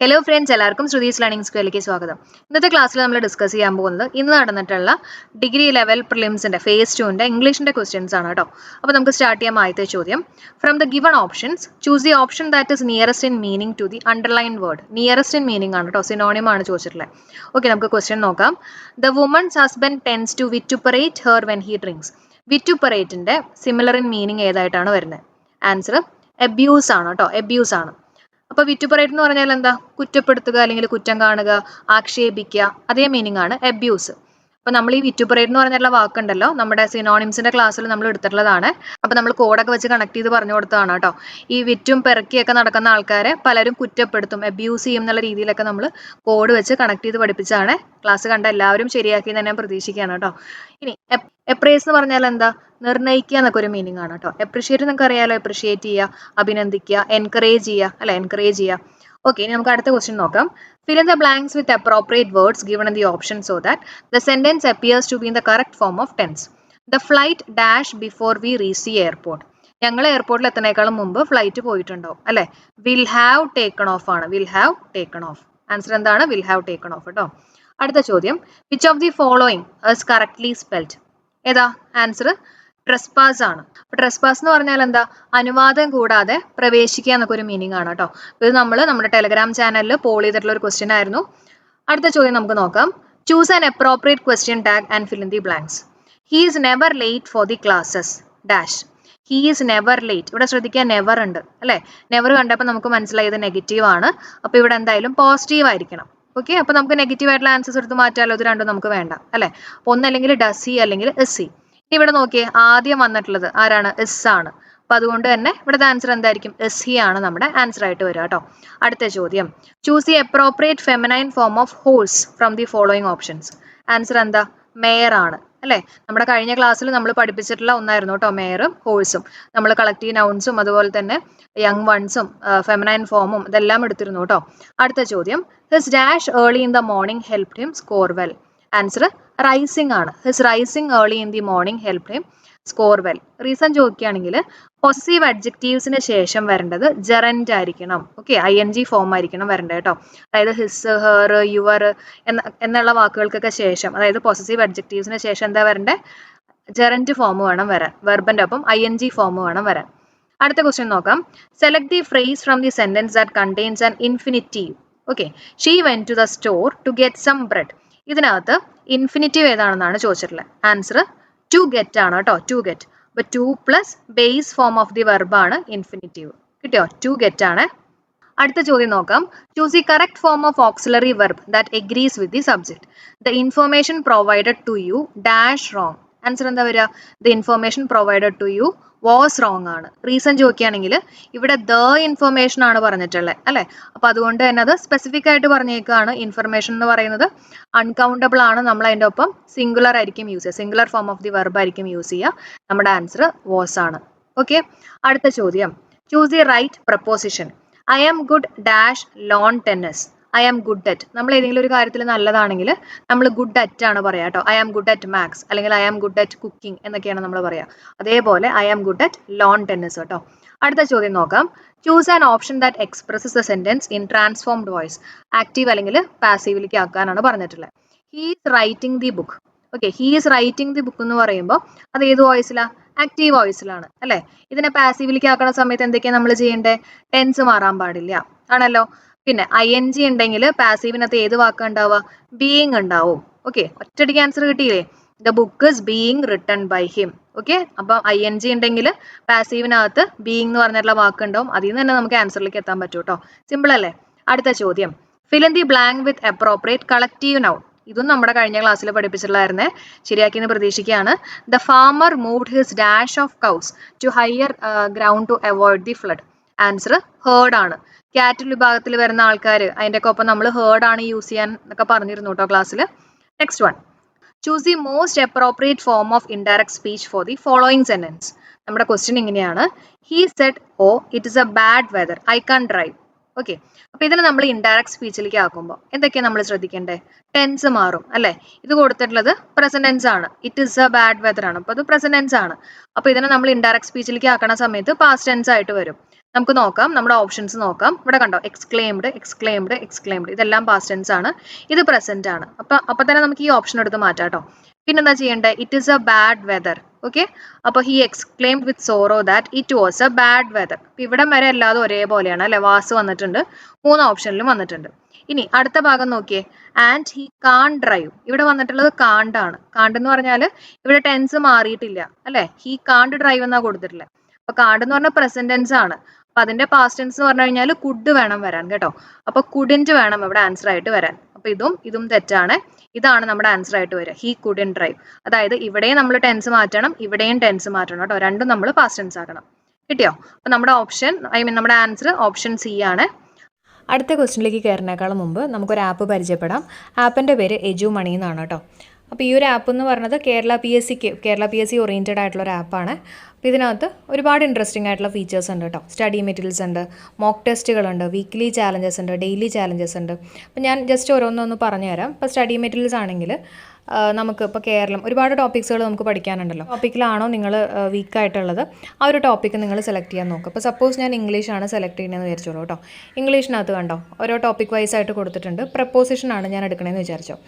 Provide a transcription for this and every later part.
Hello friends, എല്ലാവർക്കും Shruthi's learning സ്ക്വയറിലേക്ക് സ്വാഗതം. ഇന്നത്തെ ക്ലാസ്സിൽ നമ്മൾ ഡിസ്കസ് ചെയ്യാൻ പോകുന്നത് ഇന്ന് നടന്നിട്ടുള്ള ഡിഗ്രി ലെവൽ പ്രിലിംസിന്റെ ഫേസ് 2ന്റെ ഇംഗ്ലീഷിന്റെ ക്വസ്റ്റ്യൻസ് ആണ് കേട്ടോ. അപ്പോൾ നമുക്ക് സ്റ്റാർട്ട് ചെയ്യാം. ആദ്യത്തെ ചോദ്യം, from the given options choose the option that is nearest in meaning to the underline word. Nearest in meaning ആണ് കേട്ടോ, സിനോണിം ആണ് ചോദിച്ചിട്ടുള്ളത്. ഓക്കെ, നമുക്ക് ക്വസ്റ്റ്യൻ നോക്കാം. The woman's husband tends to vituperate her when he drinks. വിറ്റുപ്പറേറ്റിന്റെ similar in meaning ഏതായിട്ടാണ് വരുന്നത്? Answer abuse ആണ് കേട്ടോ, എബ്യൂസ് ആണ്. അപ്പൊ വിറ്റുപറേറ്റ് എന്ന് പറഞ്ഞാൽ എന്താ? കുറ്റപ്പെടുത്തുക അല്ലെങ്കിൽ കുറ്റം കാണുക, ആക്ഷേപിക്കുക, അതേ മീനിങ് ആണ് എബ്യൂസ്. അപ്പൊ നമ്മൾ ഈ വിറ്റുപറേറ്റ് എന്ന് പറഞ്ഞിട്ടുള്ള വാക്കുണ്ടല്ലോ, നമ്മുടെ സിനോണിംസിന്റെ ക്ലാസ്സിൽ നമ്മൾ എടുത്തിട്ടുള്ളതാണ്. അപ്പൊ നമ്മൾ കോഡൊക്കെ വെച്ച് കണക്ട് ചെയ്ത് പറഞ്ഞു കൊടുത്തതാണ് കേട്ടോ. ഈ വിറ്റും പെറുക്കിയൊക്കെ നടക്കുന്ന ആൾക്കാരെ പലരും കുറ്റപ്പെടുത്തും, അബ്യൂസ് ചെയ്യും എന്നുള്ള രീതിയിലൊക്കെ നമ്മൾ കോഡ് വെച്ച് കണക്ട് ചെയ്ത് പഠിപ്പിച്ചാണ്. ക്ലാസ് കണ്ട എല്ലാവരും ശരിയാക്കി തന്നെ ഞാൻ പ്രതീക്ഷിക്കുകയാണ് കേട്ടോ. ഇനി എപ്രേസ് എന്ന് പറഞ്ഞാൽ എന്താ? നിർണ്ണയിക്കുക എന്നൊക്കെ ഒരു മീനിങ് ആണ് കേട്ടോ. എപ്രിഷിയേറ്റ് നിങ്ങൾക്ക് അറിയാലോ, എപ്രിഷിയേറ്റ് ചെയ്യുക, അഭിനന്ദിക്കുക, എൻകറേജ് ചെയ്യുക അല്ലെ, എൻകറേജ് ചെയ്യുക. ഓക്കെ, ഇനി നമുക്ക് അടുത്ത ക്വസ്റ്റ്യൻ നോക്കാം. Fill in the blanks with appropriate words given in the option so that the sentence appears to be in the correct form of tense. The flight dash before we reach the airport. ഞങ്ങൾ എയർപോർട്ടിൽ എത്തുന്നേക്കാളും മുമ്പ് flight പോയിട്ടുണ്ടാവും അല്ലെ. Will have taken of ആണ്, will have taken of. Answer എന്താണ്? Will have taken of കേട്ടോ. അടുത്ത ചോദ്യം, which of the following is correctly spelled? ഏതാ ആൻസർ? ട്രെസ്പാസ് ആണ്. ട്രെസ്പാസ് എന്ന് പറഞ്ഞാൽ എന്താ? അനുവാദം കൂടാതെ പ്രവേശിക്കുക എന്നൊക്കെ ഒരു മീനിങ് ആണ് കേട്ടോ. ഇത് നമ്മൾ നമ്മുടെ ടെലഗ്രാം ചാനലിൽ പോൾ ചെയ്തിട്ടുള്ള ഒരു ക്വസ്റ്റ്യൻ ആയിരുന്നു. അടുത്ത ചോദ്യം നമുക്ക് നോക്കാം. Choose an appropriate question tag and fill in the blanks. He is never late for the classes dash. He is never late. ഇവിടെ ശ്രദ്ധിക്കുക, നെവർ ഉണ്ട് അല്ലെ. നെവർ കണ്ടപ്പോൾ നമുക്ക് മനസ്സിലായത് നെഗറ്റീവ് ആണ്. അപ്പൊ ഇവിടെ എന്തായാലും പോസിറ്റീവ് ആയിരിക്കണം. ഓക്കെ, അപ്പൊ നമുക്ക് നെഗറ്റീവ് ആയിട്ടുള്ള ആൻസേഴ്സ് എടുത്ത് മാറ്റാലോ. ഇത് രണ്ടും നമുക്ക് വേണ്ട അല്ലെ. അപ്പൊ ഒന്നല്ലെങ്കിൽ ഡസ് ഹി അല്ലെങ്കിൽ ഇസ് ഹി. ഇവിടെ നോക്കിയേ, ആദ്യം വന്നിട്ടുള്ളത് ആരാണ്? ഇസ് ആണ്. അപ്പൊ അതുകൊണ്ട് തന്നെ ഇവിടുത്തെ ആൻസർ എന്തായിരിക്കും? ഇസ് ഹി ആണ് നമ്മുടെ ആൻസർ ആയിട്ട് വരിക കേട്ടോ. അടുത്ത ചോദ്യം, choose the appropriate feminine form of horse from the following options. Answer എന്താ? മേയർ ആണ് അല്ലെ. നമ്മുടെ കഴിഞ്ഞ ക്ലാസ്സിൽ നമ്മൾ പഠിപ്പിച്ചിട്ടുള്ള ഒന്നായിരുന്നു കേട്ടോ, മേയറും ഹോഴ്സും. നമ്മൾ കളക്റ്റീവ് നൗൺസും അതുപോലെ തന്നെ യങ് വൺസും ഫെമിനൈൻ ഫോമും ഇതെല്ലാം എടുത്തിരുന്നു കേട്ടോ. അടുത്ത ചോദ്യം, his dash early in the morning helped him score well. Answer rising ആണ്. His rising early in the morning helped him score well. Reason ചോദിക്കുകയാണെങ്കിൽ പൊസസീവ് അഡ്ജക്റ്റീവ്സിന് ശേഷം വരേണ്ടത് ജെറൻഡ് ആയിരിക്കണം. ഓക്കെ, ING ഫോം ആയിരിക്കണം വരേണ്ടത് കേട്ടോ. അതായത് ഹിസ്, ഹെർ, യുവർ എന്നുള്ള വാക്കുകൾക്കൊക്കെ ശേഷം, അതായത് പൊസസീവ് അഡ്ജക്റ്റീവ്സിന് ശേഷം എന്താ വരേണ്ടത്? ജെറൻഡ് ഫോം വേണം വരാൻ. വെർബിന്റെ ഒപ്പം ING ഫോം വേണം വരാൻ. അടുത്ത ക്വസ്റ്റ്യൻ നോക്കാം. Select the phrase from the sentence that contains an infinitive. Okay, she went to the store to get some bread. ഇതിനകത്ത് ഇൻഫിനിറ്റീവ് ഏതാണെന്നാണ് ചോദിച്ചിട്ടുള്ളത്. ആൻസർ ടു ഗെറ്റ് ആണ് കേട്ടോ, ടു ഗെറ്റ്. അപ്പൊ to plus base form of the verb ആണ് infinitive. കിട്ടിയോ? To get ആണ്. അടുത്ത ചോദ്യം നോക്കാം. Choose the correct form of auxiliary verb that agrees with the subject. The information provided to you dash wrong. Answer എന്താ വരിക? The information provided to you was wrong ആണ്. Reason ചോദിക്കുകയാണെങ്കിൽ ഇവിടെ ദ ഇൻഫർമേഷൻ ആണ് പറഞ്ഞിട്ടുള്ളത് അല്ലെ. അപ്പൊ അതുകൊണ്ട് തന്നെ അത് സ്പെസിഫിക് ആയിട്ട് പറഞ്ഞേക്കാണ്. ഇൻഫർമേഷൻ എന്ന് പറയുന്നത് അൺകൗണ്ടബിൾ ആണ്. നമ്മൾ അതിന്റെ ഒപ്പം സിംഗുലർ ആയിരിക്കും യൂസ് ചെയ്യുക, singular form of the verb ആയിരിക്കും യൂസ് ചെയ്യുക. നമ്മുടെ ആൻസർ വാസ് ആണ്. ഓക്കെ, അടുത്ത ചോദ്യം, choose the right preposition. I am good dash lawn tennis. I am good at. നമ്മൾ ഏതെങ്കിലും ഒരു കാര്യത്തിൽ നല്ലതാണെങ്കിൽ നമ്മൾ ഗുഡ് അറ്റ് ആണ് പറയാ കേട്ടോ. I am good at maths അല്ലെങ്കിൽ I am good at cooking എന്നൊക്കെയാണ് നമ്മൾ പറയാ. അതേപോലെ I am good at lawn tennis കേട്ടോ. അടുത്ത ചോദ്യം നോക്കാം. Choose an option that expresses the sentence in transformed voice. Active അല്ലെങ്കിൽ പാസീവിലേക്ക് ആക്കാനാണ് പറഞ്ഞിട്ടുള്ളത്. He is writing the book. Okay, he is writing the book എന്ന് പറയുമ്പോൾ അത് ഏത് വോയിസിലാണ്? ആക്റ്റീവ് വോയിസിലാണ് അല്ലെ. ഇതിനെ പാസീവിലേക്ക് ആക്കുന്ന സമയത്ത് എന്തൊക്കെയാണ് നമ്മൾ ചെയ്യേണ്ടത്? ടെൻസ് മാറാൻ പാടില്ല ആണല്ലോ. പിന്നെ ING ഉണ്ടെങ്കിൽ പാസീവിനകത്ത് ഏത് വാക്ക് ഉണ്ടാവുക? ബീയിങ് ഉണ്ടാവും. ഓക്കെ, ഒറ്റയടിക്ക് ആൻസർ കിട്ടിയില്ലേ? The book is being written by him. Okay, അപ്പൊ ING ഉണ്ടെങ്കിൽ പാസീവിനകത്ത് ബീയിങ് എന്ന് പറഞ്ഞിട്ടുള്ള വാക്ക് ഉണ്ടാവും. അതിൽ നിന്ന് തന്നെ നമുക്ക് ആൻസറിലേക്ക് എത്താൻ പറ്റും കേട്ടോ. സിമ്പിൾ അല്ലേ? അടുത്ത ചോദ്യം, fill in the blank with appropriate collective noun. ഇതും നമ്മുടെ കഴിഞ്ഞ ക്ലാസ്സിൽ പഠിപ്പിച്ചിട്ടുള്ളായിരുന്നേ. ശരിയാക്കിയെന്ന് പ്രതീക്ഷിക്കുകയാണ്. The farmer moved his dash of cows to higher ground to avoid the flood. Answer herd ആണ്. കാറ്റൽ വിഭാഗത്തിൽ വരുന്ന ആൾക്കാർ അതിൻ്റെ ഒക്കെ ഒപ്പം നമ്മൾ ഹേർഡ് ആണ് യൂസ് ചെയ്യാൻ എന്നൊക്കെ പറഞ്ഞിരുന്നു കേട്ടോ ക്ലാസ്സിൽ. Next one, choose the most appropriate form of indirect speech for the following sentence. നമ്മുടെ ക്വസ്റ്റ്യൻ ഇങ്ങനെയാണ്. He said oh it is a bad weather I can drive. Okay, അപ്പൊ ഇതിനെ നമ്മൾ ഇൻഡയറക്ട് സ്പീച്ചിലേക്ക് ആക്കുമ്പോൾ എന്തൊക്കെയാണ് നമ്മൾ ശ്രദ്ധിക്കേണ്ടത്? ടെൻസ് മാറും അല്ലെ. ഇത് കൊടുത്തിട്ടുള്ളത് പ്രസന്റ് ടെൻസ് ആണ്. It is a bad whether ആണ്. അപ്പൊ അത് പ്രസന്റ് ടെൻസ് ആണ്. അപ്പൊ ഇതിനെ നമ്മൾ ഇൻഡയറക്ട് സ്പീച്ചിലേക്ക് ആക്കണ സമയത്ത് പാസ്റ്റ് ടെൻസ് ആയിട്ട് വരും. നമുക്ക് നോക്കാം, നമ്മുടെ ഓപ്ഷൻസ് നോക്കാം. ഇവിടെ കണ്ടോ, എക്സ്ക്ലെയിംഡ്, എക്സ്ക്ലെയിംഡ്, എക്സ്ക്ലെയിംഡ്, ഇതെല്ലാം പാസ്റ്റ് ടെൻസ് ആണ്, ഇത് പ്രസന്റ് ആണ്. അപ്പൊ തന്നെ നമുക്ക് ഈ ഓപ്ഷൻ എടുത്ത് മാറ്റാം കേട്ടോ. പിന്നെന്താ ചെയ്യേണ്ടത്? It is a bad weather. Okay, അപ്പൊ he exclaimed with sorrow that it was a bad weather. ഇവിടം വരെ എല്ലാതും ഒരേപോലെയാണ് അല്ലെ, വാസ് വന്നിട്ടുണ്ട്, 3 ഓപ്ഷനിലും വന്നിട്ടുണ്ട്. ഇനി അടുത്ത ഭാഗം നോക്കിയേ, ആൻഡ് ഹി കാൺ ഡ്രൈവ്. ഇവിടെ വന്നിട്ടുള്ളത് കാണ്ട് ആണ്. കാണ്ട് എന്ന് പറഞ്ഞാൽ ഇവിടെ ടെൻസ് മാറിയിട്ടില്ല അല്ലെ, ഹി കാണ്ട് ഡ്രൈവ് എന്നാ കൊടുത്തിട്ടില്ല. അപ്പൊ കാണ്ട് എന്ന് പറഞ്ഞാൽ പ്രസന്റ് ടെൻസ് ആണ്. അപ്പൊ അതിന്റെ പാസ്റ്റ് ടെൻസ് എന്ന് പറഞ്ഞു കഴിഞ്ഞാൽ കുഡ് വേണം വരാൻ കേട്ടോ. അപ്പൊ കുഡിന്റ് വേണം ഇവിടെ ആൻസർ ആയിട്ട് വരാൻ. അപ്പൊ ഇതും തെറ്റാണ്. ഇതാണ് നമ്മുടെ ആൻസർ ആയിട്ട് വരിക, ഹി കുഡൻ ഡ്രൈവ്. അതായത് ഇവിടെയും നമ്മൾ ടെൻസ് മാറ്റണം, ഇവിടെയും ടെൻസ് മാറ്റണം കേട്ടോ. രണ്ടും നമ്മൾ പാസ്റ്റ് ടെൻസ് ആക്കണം. കിട്ടിയോ? അപ്പൊ നമ്മുടെ ഓപ്ഷൻ, നമ്മുടെ ആൻസർ ഓപ്ഷൻ സി ആണ്. അടുത്ത ക്വസ്റ്റ്യനിലേക്ക് കയറുന്നേക്കാളും മുമ്പ് നമുക്കൊരു ആപ്പ് പരിചയപ്പെടാം. ആപ്പിൻ്റെ പേര് എജു മണി എന്നാണ് കേട്ടോ. അപ്പോൾ ഈ ഒരു ആപ്പ് എന്ന് പറയുന്നത് Kerala P S C oriented ആയിട്ടുള്ള ഒരു ആപ്പാണ്. അപ്പോൾ ഇതിനകത്ത് ഒരുപാട് ഇൻട്രസ്റ്റിംഗ് ആയിട്ടുള്ള ഫീച്ചേഴ്സ് ഉണ്ട് കേട്ടോ. സ്റ്റഡി മെറ്റീരിയൽസ് ഉണ്ട്, മോക്ക് ടെസ്റ്റുകളുണ്ട്, വീക്ക്ലി ചാലഞ്ചസ് ഉണ്ട്, ഡെയിലി ചാലഞ്ചസ് ഉണ്ട്. അപ്പോൾ ഞാൻ ജസ്റ്റ് ഓരോന്നൊന്ന് പറഞ്ഞു തരാം. ഇപ്പോൾ സ്റ്റഡി മെറ്റീരിയൽസ് ആണെങ്കിൽ നമുക്ക് ഇപ്പോൾ കേരളം ഒരുപാട് ടോപ്പിക്സുകൾ നമുക്ക് പഠിക്കാനുണ്ടല്ലോ. ടോപ്പിക്കിലാണോ നിങ്ങൾ വീക്കായിട്ടുള്ളത്, ആ ഒരു ടോപ്പിക്ക് നിങ്ങൾ സെലക്ട് ചെയ്യാൻ നോക്കുക. അപ്പോൾ സപ്പോസ് ഞാൻ ഇംഗ്ലീഷാണ് സെലക്ട് ചെയ്യുന്നതെന്ന് വിചാരിച്ചോളൂ കേട്ടോ. ഇംഗ്ലീഷിനകത്ത് കണ്ടോ ഓരോ ടോപ്പിക് വൈസ് ആയിട്ട് കൊടുത്തിട്ടുണ്ട്. പ്രപ്പോസിഷനാണ് ഞാൻ എടുക്കണമെന്ന് വിചാരിച്ചോ.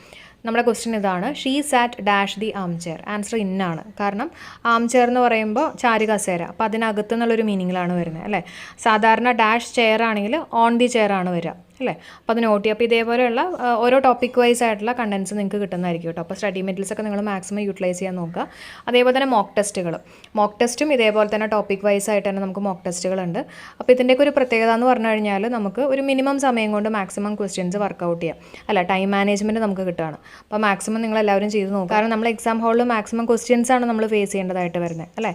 നമ്മുടെ ക്വസ്റ്റ്യൻ ഇതാണ്, she sat dash the arm chair. Answer ഇന്നാണ്. കാരണം ആം ചെയർ എന്ന് പറയുമ്പോൾ ചാരി കസേര, അപ്പോൾ അതിനകത്ത് എന്നുള്ളൊരു മീനിങ്ങിലാണ് വരുന്നത് അല്ലേ. സാധാരണ ഡാഷ് ചെയർ ആണെങ്കിൽ ഓൺ ദി ചെയർ ആണ് വരിക അല്ലേ. അപ്പോൾ അത് നോട്ട് ചെയ്യുക. അപ്പോൾ ഇതേപോലെയുള്ള ഓരോ ടോപ്പിക് വൈസ് ആയിട്ടുള്ള കണ്ടൻസ് നിങ്ങൾക്ക് കിട്ടുന്നതായിരിക്കും കേട്ടോ. അപ്പോൾ സ്റ്റഡി മെറ്റീരിയൽസ് ഒക്കെ നിങ്ങൾ മാക്സിമം യൂട്ടിലൈസ് ചെയ്യാൻ നോക്കുക. അതേപോലെ തന്നെ മോക്ക് ടെസ്റ്റും ഇതേപോലെ തന്നെ ടോപ്പിക് വൈസ് ആയിട്ട് തന്നെ നമുക്ക് മോക്ക് ടെസ്റ്റുകളുണ്ട്. അപ്പോൾ ഇതിൻ്റെയൊക്കെ ഒരു പ്രത്യേകത എന്ന് പറഞ്ഞു കഴിഞ്ഞാൽ നമുക്ക് ഒരു മിനിമം സമയം കൊണ്ട് മാക്സിമം ക്വസ്റ്റ്യൻസ് വർക്കൗട്ട് ചെയ്യാം അല്ല, ടൈം മാനേജ്മെൻറ്റ് നമുക്ക് കിട്ടുകയാണ്. അപ്പോൾ മാക്സിമം നിങ്ങൾ എല്ലാവരും ചെയ്ത് നോക്കുക. കാരണം നമ്മൾ എക്സാം ഹാളിൽ മാക്സിമം ക്വസ്റ്റ്യൻസ് ആണ് നമ്മൾ ഫേസ് ചെയ്യേണ്ടതായിട്ട് വരുന്നത് അല്ലേ.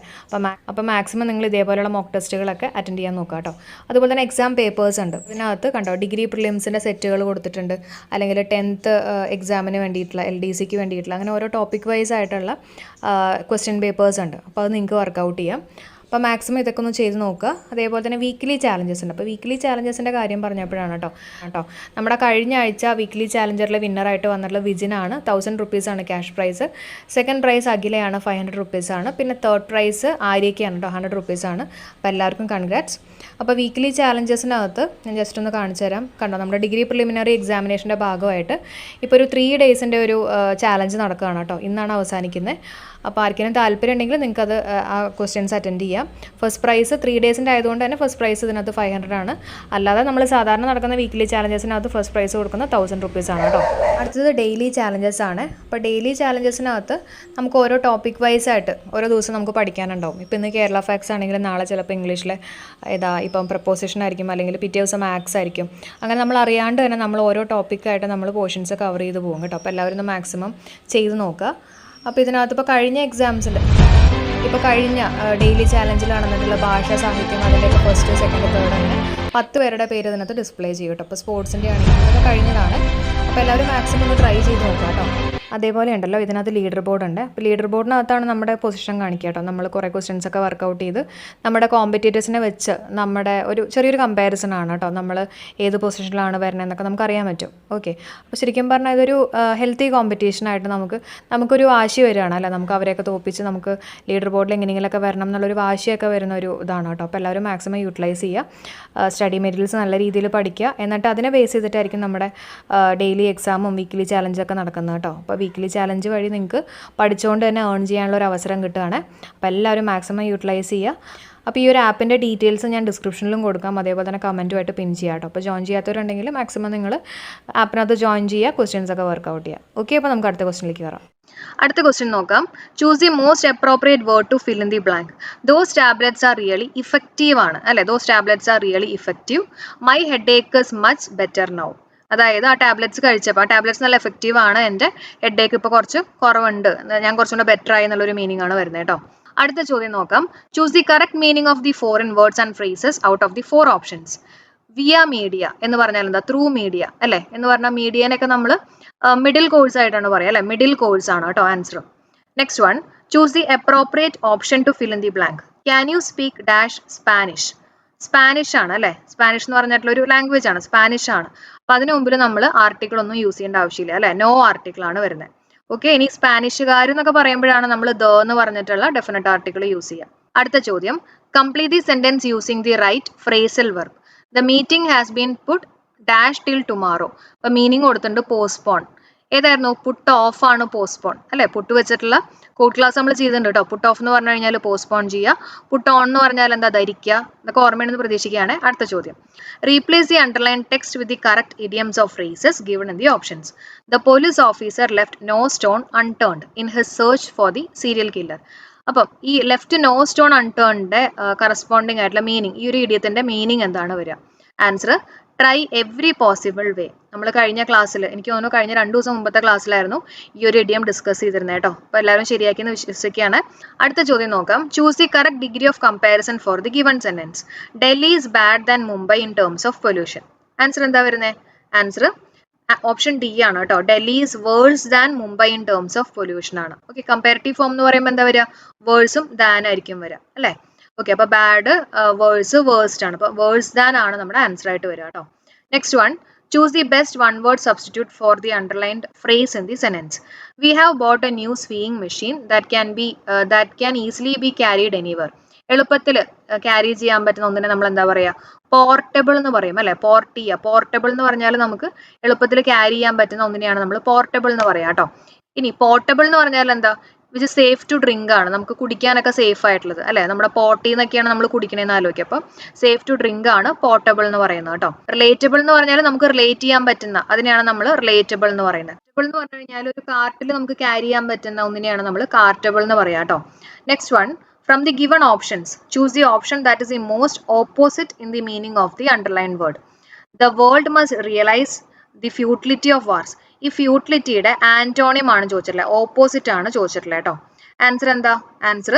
അപ്പോൾ മാക്സിമം നിങ്ങൾ ഇതേപോലെയുള്ള മോക്ക് ടെസ്റ്റുകളൊക്കെ അറ്റൻഡ് ചെയ്യാൻ നോക്കുക കേട്ടോ. അതുപോലെ തന്നെ എക്സാം പേപ്പേഴ്സ് ഉണ്ട്. ഇതിനകത്ത് കണ്ടോ ഡിഗ്രി പ്രിലിംസിൻ്റെ സെറ്റുകൾ കൊടുത്തിട്ടുണ്ട്, അല്ലെങ്കിൽ 10th എക്സാമിന് വേണ്ടിയിട്ടുള്ള LDCക്ക് വേണ്ടിയിട്ടുള്ള, അങ്ങനെ ഓരോ ടോപ്പിക് വൈസ് ആയിട്ടുള്ള ക്വസ്റ്റ്യൻ പേപ്പേഴ്സ് ഉണ്ട്. അപ്പോൾ അത് നിങ്ങൾക്ക് വർക്കൗട്ട് ചെയ്യാം. അപ്പോൾ മാക്സിമം ഇതൊക്കെ ഒന്ന് ചെയ്ത് നോക്കുക. അതേപോലെ തന്നെ വീക്ക്ലി ചാലഞ്ചസ് ഉണ്ട്. അപ്പോൾ വീക്ക്ലി ചാലഞ്ചസിൻ്റെ കാര്യം പറഞ്ഞപ്പോഴാണ് കേട്ടോ നമ്മുടെ കഴിഞ്ഞ ആഴ്ച വീക്ക്ലി ചാലഞ്ചറിലെ വിന്നറായിട്ട് വന്നിട്ടുള്ള വിജിനാണ്. 1000 റുപ്പീസാണ് ക്യാഷ് പ്രൈസ്. സെക്കൻഡ് പ്രൈസ് അഖിലയാണ്, 500 റുപ്പീസാണ്. പിന്നെ തേർഡ് പ്രൈസ് ആര്യയ്ക്കാണ് കേട്ടോ, 100 റുപ്പീസാണ്. അപ്പോൾ എല്ലാവർക്കും കൺഗ്രാറ്റ്സ്. അപ്പോൾ വീക്ക്ലി ചാലഞ്ചസിനകത്ത് ഞാൻ ജസ്റ്റ് ഒന്ന് കാണിച്ചു തരാം. കണ്ടോ, നമ്മുടെ ഡിഗ്രി പ്രിലിമിനറി എക്സാമിനേഷൻ്റെ ഭാഗമായിട്ട് ഇപ്പോൾ ഒരു 3 ഡേയ്സിൻ്റെ ഒരു ചാലഞ്ച് നടക്കുകയാണ് കേട്ടോ. ഇന്നാണ് അവസാനിക്കുന്നത്. അപ്പോൾ ആർക്കെങ്കിലും താല്പര്യം ഉണ്ടെങ്കിൽ നിങ്ങൾക്കത് ആ ക്വസ്റ്റ്യൻസ് അറ്റൻഡ് ചെയ്യാം. ഫസ്റ്റ് പ്രൈസ് 3 ഡേയ്സിൻ്റെ ആയതുകൊണ്ട് തന്നെ ഫസ്റ്റ് പ്രൈസ് ഇതിനകത്ത് 500 ആണ്. അല്ലാതെ നമ്മൾ സാധാരണ നടക്കുന്ന വീക്ക്ലി ചാലഞ്ചസിനകത്ത് ഫസ്റ്റ് പ്രൈസ് കൊടുക്കുന്ന 1000 റുപ്പീസാണ് കേട്ടോ. അടുത്തത് ഡെയിലി ചാലഞ്ചസ് ആണ്. അപ്പോൾ ഡെയിലി ചാലഞ്ചസിനകത്ത് നമുക്ക് ഓരോ ടോപ്പിക് വൈസ് ആയിട്ട് ഓരോ ദിവസം നമുക്ക് പഠിക്കാനുണ്ടാവും. ഇപ്പോൾ ഇന്ന് കേരള ഫാക്സ് ആണെങ്കിൽ നാളെ ചിലപ്പോൾ ഇംഗ്ലീഷിലെ ഇപ്പം പ്രപ്പോസിഷൻ ആയിരിക്കും, അല്ലെങ്കിൽ പിറ്റേ ദിവസം മാത്സ് ആയിരിക്കും. അങ്ങനെ നമ്മൾ അറിയാണ്ട് തന്നെ നമ്മൾ ഓരോ ടോപ്പിക്കായിട്ട് നമ്മൾ പോർഷൻസ് കവർ ചെയ്ത് പോകും കേട്ടോ. അപ്പോൾ എല്ലാവരും ഒന്ന് മാക്സിമം ചെയ്ത് നോക്കുക. അപ്പോൾ ഇതിനകത്ത് ഇപ്പോൾ കഴിഞ്ഞ എക്സാംസിൽ ഇപ്പോൾ കഴിഞ്ഞ ഡെയിലി ചാലഞ്ചിലാണെന്നുള്ള ഭാഷ, സാഹിത്യം, അതിൻ്റെയൊക്കെ ഫസ്റ്റ്, സെക്കൻഡ്, തേർഡ് അങ്ങനെ 10 പേരുടെ പേര് ഇതിനകത്ത് ഡിസ്പ്ലേ ചെയ്യും കേട്ടോ. അപ്പോൾ സ്പോർട്സിൻ്റെ ആണെങ്കിൽ ഇതൊക്കെ കഴിഞ്ഞതാണ്. അപ്പോൾ എല്ലാവരും മാക്സിമം ഒന്ന് ട്രൈ ചെയ്ത് നോക്കാം കേട്ടോ. അതേപോലെ ഉണ്ടല്ലോ ഇതിനകത്ത് ലീഡർ ബോർഡ് ഉണ്ട്. അപ്പോൾ ലീഡർ ബോർഡിനകത്താണ് നമ്മുടെ പൊസിഷൻ കാണിക്കുക കേട്ടോ. നമ്മൾ കുറേ ക്വസ്റ്റ്യൻസ് ഒക്കെ വർക്കൗട്ട് ചെയ്ത് നമ്മുടെ കോമ്പറ്റീറ്റേഴ്സിനെ വെച്ച് നമ്മുടെ ഒരു ചെറിയൊരു കമ്പാരിസൺ ആണ് കേട്ടോ. നമ്മൾ ഏത് പൊസിഷനിലാണ് വരുന്നതെന്നൊക്കെ നമുക്ക് അറിയാൻ പറ്റും. ഓക്കെ, അപ്പോൾ ശരിക്കും പറഞ്ഞാൽ ഇതൊരു ഹെൽത്തി കോമ്പറ്റീഷനായിട്ട് നമുക്കൊരു വാശി വരികയാണ് അല്ലേ. നമുക്ക് അവരെയൊക്കെ തോപ്പിച്ച് നമുക്ക് ലീഡർ ബോർഡിൽ എങ്ങനെയെങ്കിലുമൊക്കെ വരണം എന്നുള്ളൊരു വാശിയൊക്കെ വരുന്ന ഒരു ഇതാണ് കേട്ടോ. അപ്പോൾ എല്ലാവരും മാക്സിമം യൂട്ടിലൈസ് ചെയ്യുക. സ്റ്റഡി മെറ്റീരിയൽസ് നല്ല രീതിയിൽ പഠിക്കുക. എന്നിട്ട് അതിനെ ബേസ് ചെയ്തിട്ടായിരിക്കും നമ്മുടെ ഡെയിലി എക്സാമും വീക്ക്ലി ചാലഞ്ചൊക്കെ നടക്കുന്നത് കേട്ടോ. അപ്പോൾ വീക്ക്ലി ചാലഞ്ച് വഴി നിങ്ങൾക്ക് പഠിച്ചുകൊണ്ട് തന്നെ ഏൺ ചെയ്യാനുള്ള ഒരു അവസരം കിട്ടുകയാണ്. അപ്പോൾ എല്ലാവരും മാക്സിമം യൂട്ടിലൈസ് ചെയ്യുക. അപ്പോൾ ഈ ഒരു ആപ്പിൻ്റെ ഡീറ്റെയിൽസ് ഞാൻ ഡിസ്ക്രിപ്ഷനിലും കൊടുക്കാം, അതേപോലെ തന്നെ കമൻറ്റുമായിട്ട് പിൻ ചെയ്യാം കേട്ടോ. അപ്പോൾ ജോയിൻ ചെയ്യാത്തവരുണ്ടെങ്കിൽ മാക്സിമം നിങ്ങൾ ആപ്പിനകത്ത് ജോയിൻ ചെയ്യുക, ക്വസ്റ്റ്യൻസ് ഒക്കെ വർക്കൗട്ട് ചെയ്യുക. ഓക്കെ, അപ്പോൾ നമുക്ക് അടുത്ത ക്വസ്റ്റ്യനിലേക്ക് വരാം. അടുത്ത ക്വസ്റ്റ്യൻ നോക്കാം. Choose the most appropriate word to fill in the blank. Those tablets are really effective ആണ് അല്ലേ. Those tablets are really effective. My headache is much better now. അതായത് ആ ടാബ്ലറ്റ്സ് കഴിച്ചപ്പോൾ ആ ടാബ്ലറ്റ്സ് നല്ല എഫക്റ്റീവ് ആണ്, എൻ്റെ ഹെഡ് ഏക്ക് ഇപ്പോൾ കുറച്ച് കുറവുണ്ട്, ഞാൻ കുറച്ചുകൂടെ ബെറ്റർ ആയി എന്നുള്ളൊരു മീനിങ് ആണ് വരുന്നത് കേട്ടോ. അടുത്ത ചോദ്യം നോക്കാം. Choose the correct meaning of the foreign words and phrases out of the 4 options. Via media എന്ന് പറഞ്ഞാൽ എന്താ? ത്രൂ മീഡിയ അല്ലേ. എന്ന് പറഞ്ഞാൽ മീഡിയനൊക്കെ നമ്മൾ മിഡിൽ കോഴ്സ് ആയിട്ടാണ് പറയുക അല്ലേ. മിഡിൽ കോഴ്സ് ആണ് കേട്ടോ answer. Next one, choose the appropriate option to fill in the blank. Can you speak dash Spanish. Spanish ആണ് അല്ലേ. സ്പാനിഷ് എന്ന് പറഞ്ഞിട്ടുള്ള ഒരു ലാംഗ്വേജ് ആണ്, സ്പാനിഷ് ആണ്. അപ്പൊ അതിന് മുമ്പിൽ നമ്മൾ ആർട്ടിക്കിൾ ഒന്നും യൂസ് ചെയ്യേണ്ട ആവശ്യമില്ല അല്ലെ. നോ ആർട്ടിക്കിൾ ആണ് വരുന്നത്. ഓക്കെ, ഇനി സ്പാനിഷുകാർ എന്നൊക്കെ പറയുമ്പോഴാണ് നമ്മൾ ദ എന്ന് പറഞ്ഞിട്ടുള്ള ഡെഫിനറ്റ് ആർട്ടിക്കിൾ യൂസ് ചെയ്യുക. അടുത്ത ചോദ്യം, Complete the sentence using the right phrasal verb. The meeting has been put dash till tomorrow. അപ്പോൾ മീനിങ് കൊടുത്തിട്ടുണ്ട് പോസ്റ്റ്പോൺ. ഏതായിരുന്നു? പുട്ട് ഓഫ് ആണ് പോസ്റ്റ്പോൺ അല്ലേ? പുട്ട് വെച്ചിട്ടുള്ള കോഡ് ക്ലാസ് നമ്മൾ ചെയ്തിട്ടുണ്ട് കേട്ടോ. പുട്ട് ഓഫ് എന്ന് പറഞ്ഞു കഴിഞ്ഞാൽ പോസ്റ്റ്പോൺ ചെയ്യുക, പുട്ട് ഓൺ എന്ന് പറഞ്ഞാൽ എന്താ? ധരിക്കുക. ഇതൊക്കെ ഓർമ്മയുണ്ടെന്ന് പ്രതീക്ഷിക്കുകയാണ്. അടുത്ത ചോദ്യം, replace the underline text with the correct idioms of phrases given in the options. The police officer left no stone unturned in his search for the serial killer. അപ്പം ഈ ലെഫ്റ്റ് നോ സ്റ്റോൺ അൺടേണിന്റെ corresponding ആയിട്ടുള്ള meaning, ഈ ഒരു ഇഡിയത്തിന്റെ meaning എന്താണ് വരിക? Answer, try every possible way. നമ്മൾ കഴിഞ്ഞ ക്ലാസ്സിൽ, എനിക്ക് തോന്നുന്നു കഴിഞ്ഞ 2 ദിവസം മുമ്പത്തെ ക്ലാസ്സിലായിരുന്നു ഈ ഒരു ഇഡിയം ഡിസ്കസ് ചെയ്തിരുന്നത് കേട്ടോ. അപ്പോൾ എല്ലാവരും ശരിയാക്കിയെന്ന് വിശ്വസിക്കുകയാണ്. അടുത്ത ചോദ്യം നോക്കാം. Choose the correct degree of comparison for the given sentence. Delhi is bad than Mumbai in terms of pollution. Answer എന്താ വരുന്നത്? ആൻസർ ഓപ്ഷൻ ഡി ആണ് കേട്ടോ. Delhi is verse than Mumbai in terms of pollution ആണ്. ഓക്കെ, കമ്പാരിറ്റീവ് ഫോം എന്ന് പറയുമ്പോൾ എന്താ വരിക? വേഴ്സും than ആയിരിക്കും വരിക അല്ലേ? ഓക്കെ, അപ്പോൾ ബാഡ്, വേഴ്സ്, വേഴ്സ്റ്റ് ആണ്. അപ്പോൾ വേഴ്സ് ദാൻ ആണ് നമ്മുടെ ആൻസർ ആയിട്ട് വരിക കേട്ടോ. Next one, choose the best one word substitute for the underlined phrase in the sentence. We have bought A new sewing machine that can easily be carried anywhere. എളുപ്പത്തിൽ carry ചെയ്യാൻ പറ്റുന്ന ഒന്നിനെ നമ്മൾ എന്താ പറയുക? പോർട്ടബിൾ എന്ന് പറയും അല്ലേ? പോർട്ടബിൾ എന്ന് പറഞ്ഞാൽ നമുക്ക് എളുപ്പത്തിൽ ക്യാരി ചെയ്യാൻ പറ്റുന്ന ഒന്നിനെയാണ് നമ്മൾ പോർട്ടബിൾ എന്ന് പറയാം കേട്ടോ. ഇനി പോർട്ടബിൾ എന്ന് പറഞ്ഞാൽ എന്താ? വിച്ച് സേഫ് ടു ഡ്രിങ്ക് ആണ്, നമുക്ക് കുടിക്കാനൊക്കെ സേഫ് ആയിട്ടുള്ളത് അല്ലേ? നമ്മുടെ പോട്ടിൽ നിന്നൊക്കെയാണ് നമ്മൾ കുടിക്കണേന്ന് ആലോചിക്കുക. അപ്പം സേഫ് ടു ഡ്രിങ്ക് ആണ് പോർട്ടബിൾ എന്ന് പറയുന്നത് കേട്ടോ. റിലേറ്റബിൾ എന്ന് പറഞ്ഞാൽ നമുക്ക് റിലേറ്റ് ചെയ്യാൻ പറ്റുന്ന, അതിനെയാണ് നമ്മൾ റിലേറ്റബിൾ എന്ന് പറയുന്നത്. റിലേറ്റബിൾ എന്ന് പറഞ്ഞു കഴിഞ്ഞാൽ ഒരു കാർട്ടിൽ നമുക്ക് ക്യാരി ചെയ്യാൻ പറ്റുന്ന ഒന്നിനെയാണ് നമ്മൾ കാർട്ടബിൾ എന്ന് പറയാം കേട്ടോ. Next one, from the given options, choose the option that is the most opposite in the meaning of the underlined word. The world must realize the futility of wars. ഈ ഫ്യൂട്ടിലിറ്റിയുടെ ആന്റോണിയം ആണ് ചോദിച്ചിട്ടുള്ളത്, opposite ആണ് ചോദിച്ചിട്ടുള്ളത് കേട്ടോ. Answer എന്താ? Answer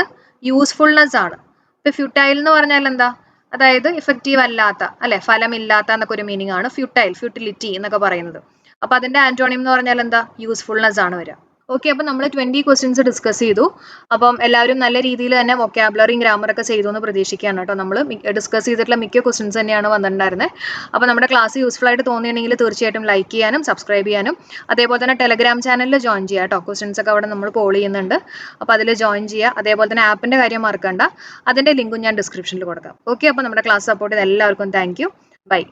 usefulness ആണ്. ഇപ്പൊ futile എന്ന് പറഞ്ഞാൽ എന്താ? അതായത് ഇഫക്റ്റീവ് അല്ലാത്ത അല്ലെ, ഫലമില്ലാത്ത എന്നൊക്കെ ഒരു മീനിങ് ആണ് ഫ്യൂട്ടിലിറ്റി എന്നൊക്കെ പറയുന്നത്. അപ്പൊ അതിന്റെ ആന്റോണിയം എന്ന് പറഞ്ഞാൽ എന്താ? യൂസ്ഫുൾനെസ് ആണ് വരിക. ഓക്കെ, അപ്പം നമ്മൾ 20 ക്വസ്റ്റ്യൻസ് ഡിസ്കസ് ചെയ്തു. അപ്പം എല്ലാവരും നല്ല രീതിയിൽ തന്നെ വൊക്കാബുലറിയും ഗ്രാമറൊക്കെ ചെയ്തു എന്ന് പ്രതീക്ഷിക്കുകയാണ് കേട്ടോ. നമ്മൾ ഡിസ്കസ് ചെയ്തിട്ടുള്ള മിക്ക ക്വസ്റ്റ്യൻസ് തന്നെയാണ് വന്നിട്ടുണ്ടായിരുന്നത്. അപ്പോൾ നമ്മുടെ ക്ലാസ് യൂസ്ഫുൾ ആയിട്ട് തോന്നിയിട്ടുണ്ടെങ്കിൽ തീർച്ചയായിട്ടും ലൈക്ക് ചെയ്യാനും സബ്സ്ക്രൈബ് ചെയ്യാനും അതേപോലെ തന്നെ ടെലഗ്രാം ചാനലിൽ ജോയിൻ ചെയ്യുക കേട്ടോ. ക്വസ്റ്റ്യൻസ് ഒക്കെ അവിടെ നമ്മൾ പോൾ ചെയ്യുന്നുണ്ട്. അപ്പോൾ അതിൽ ജോയിൻ ചെയ്യുക. അതേപോലെ തന്നെ ആപ്പിൻ്റെ കാര്യം മറക്കണ്ട, അതിൻ്റെ ലിങ്കും ഞാൻ ഡിസ്ക്രിപ്ഷനിൽ കൊടുക്കാം. ഓക്കെ, അപ്പോൾ നമ്മുടെ ക്ലാസ് സപ്പോർട്ട് ചെയ്ത എല്ലാവർക്കും താങ്ക് യു. ബൈ.